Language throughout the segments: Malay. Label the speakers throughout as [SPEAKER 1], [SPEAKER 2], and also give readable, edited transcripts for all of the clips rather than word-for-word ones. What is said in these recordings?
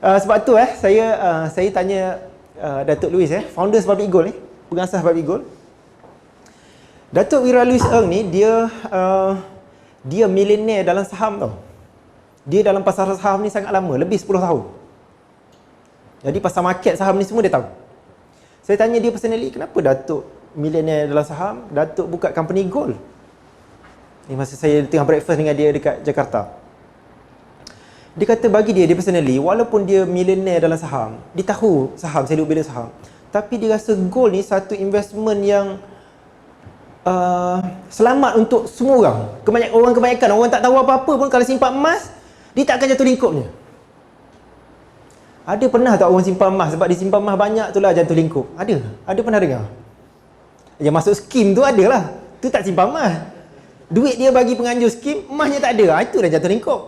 [SPEAKER 1] Sebab tu saya tanya Datuk Louis, founder Public Gold ni, pengasas Public Gold. Datuk Wira Louis Eng ni dia milioner dalam saham tau. Dia dalam pasar saham ni sangat lama, lebih 10 tahun. Jadi pasar market saham ni semua dia tahu. Saya tanya dia personally, kenapa Datuk milioner dalam saham, Datuk buka company gold? Ni masa saya tengah breakfast dengan dia dekat Jakarta. Dia kata bagi dia personally, walaupun dia milioner dalam saham, dia tahu saham, saya duk bela saham, tapi dia rasa gold ni satu investment yang selamat untuk semua orang. Kebanyakan orang tak tahu apa-apa pun, kalau simpan emas, dia tak akan jatuh lingkupnya. Ada pernah tak orang simpan emas sebab dia simpan emas banyak tu lah jatuh lingkup? Ada pernah dengar? Yang masuk skim tu ada lah. Tu tak simpan emas. Duit dia bagi penganjur skim, emasnya tak ada. Itu dah jatuh lingkup.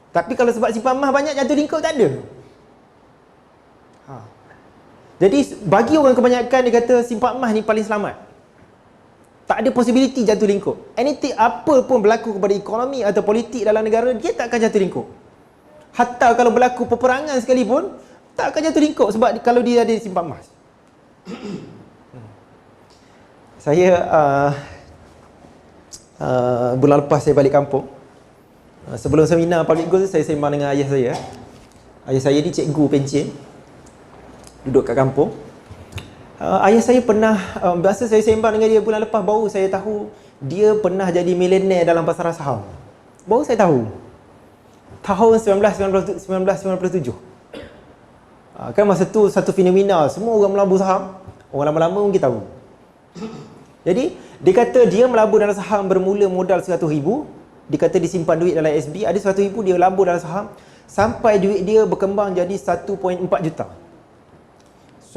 [SPEAKER 1] Tapi kalau sebab simpan emas banyak jatuh lingkup, tak ada. Jadi bagi orang kebanyakan, dia kata simpan emas ni paling selamat. Tak ada possibility jatuh lingkup. Anything, apa pun berlaku kepada ekonomi atau politik dalam negara, dia tak akan jatuh lingkup. Hatta kalau berlaku peperangan sekalipun, tak akan jatuh lingkup sebab kalau dia ada simpan emas. Saya bulan lepas saya balik kampung. Sebelum seminar Public Gold, saya sembang dengan ayah saya. Ayah saya ni cikgu pencen, duduk kat kampung. Ayah saya pernah, biasa saya sembang dengan dia bulan lepas, baru saya tahu dia pernah jadi milioner dalam pasaran saham. Baru saya tahu. Tahun 1997. Kan masa tu satu fenomena, semua orang melabur saham. Orang lama-lama mungkin tahu. Jadi, dia kata dia melabur dalam saham bermula modal 100,000. Dia kata dia simpan duit dalam SB, ada 100,000, dia labur dalam saham. Sampai duit dia berkembang jadi 1.4 juta.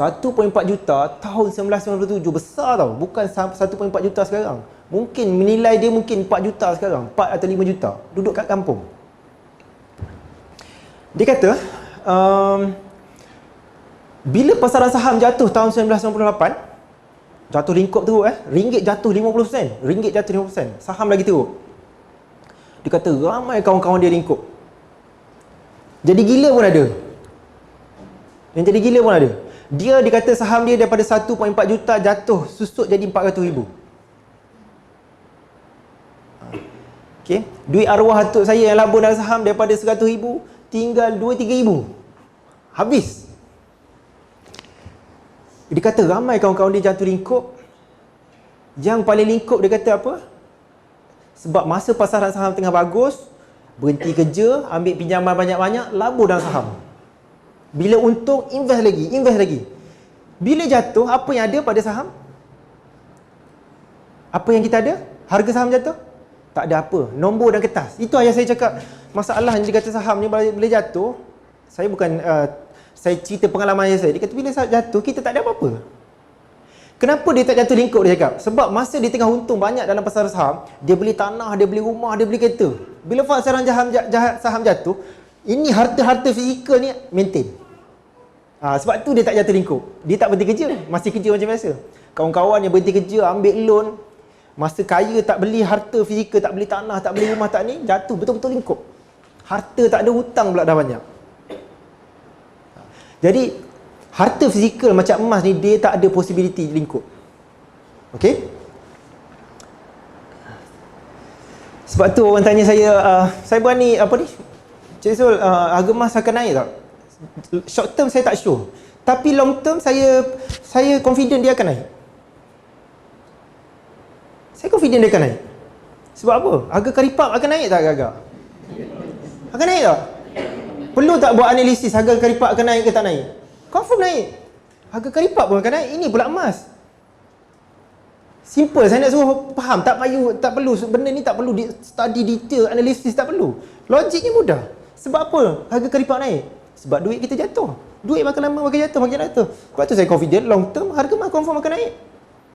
[SPEAKER 1] 1.4 juta tahun 1997, besar tau. Bukan 1.4 juta sekarang. Mungkin menilai dia mungkin 4 juta sekarang, 4 atau 5 juta. Duduk kat kampung. Dia kata bila pasaran saham jatuh tahun 1998, jatuh lingkup teruk, ringgit jatuh 50%, ringgit jatuh 50%, saham lagi teruk. Dia kata ramai kawan-kawan dia lingkup. Jadi gila pun ada. Yang jadi gila pun ada. Dia kata saham dia daripada 1.4 juta jatuh susut jadi 400,000. Okey, duit arwah atuk saya yang labur dalam saham daripada 100,000 tinggal 2-3,000. Habis. Dia kata ramai kawan-kawan dia jatuh lingkup. Yang paling lingkup dia kata apa? Sebab masa pasaran saham tengah bagus, berhenti kerja, ambil pinjaman banyak-banyak, labur dalam saham. Bila untung, invest lagi. Bila jatuh, apa yang ada pada saham? Apa yang kita ada? Harga saham jatuh? Tak ada apa. Nombor dan kertas. Itu ayah saya cakap. Masalah yang dia kata saham ni bila jatuh, saya bukan, saya cerita pengalaman ayah saya. Dia kata bila jatuh, kita tak ada apa-apa. Kenapa dia tak jatuh lingkup, dia cakap? Sebab masa dia tengah untung banyak dalam pasar saham, dia beli tanah, dia beli rumah, dia beli kereta. Bila pasaran saham jatuh, ini harta-harta fizikal ni maintain. Sebab tu dia tak jatuh lingkup. Dia tak berhenti kerja, masih kerja macam biasa. Kawan-kawan yang berhenti kerja, ambil loan, masa kaya tak beli harta fizikal, tak beli tanah, tak beli rumah, tak ni, jatuh betul-betul lingkup. Harta tak ada, hutang pula dah banyak. Jadi harta fizikal macam emas ni, dia tak ada possibility lingkup. Okey? Sebab tu orang tanya saya berani apa ni? Cik Zul, harga emas akan naik tak? Short term saya tak sure. Tapi long term saya confident dia akan naik. Saya confident dia akan naik. Sebab apa? Harga karipap akan naik tak agak-agak? Akan naik tak? Perlu tak buat analisis harga karipap akan naik ke tak naik? Confirm naik. Harga karipap pun akan naik. Ini pula emas. Simple, saya nak suruh faham. Tak perlu benda ni, tak perlu study detail, analisis, tak perlu. Logiknya mudah. Sebab apa harga karipap naik? Sebab duit kita jatuh. Duit makin lama makin jatuh. Sebab tu saya confident long term harga emas confirm akan naik.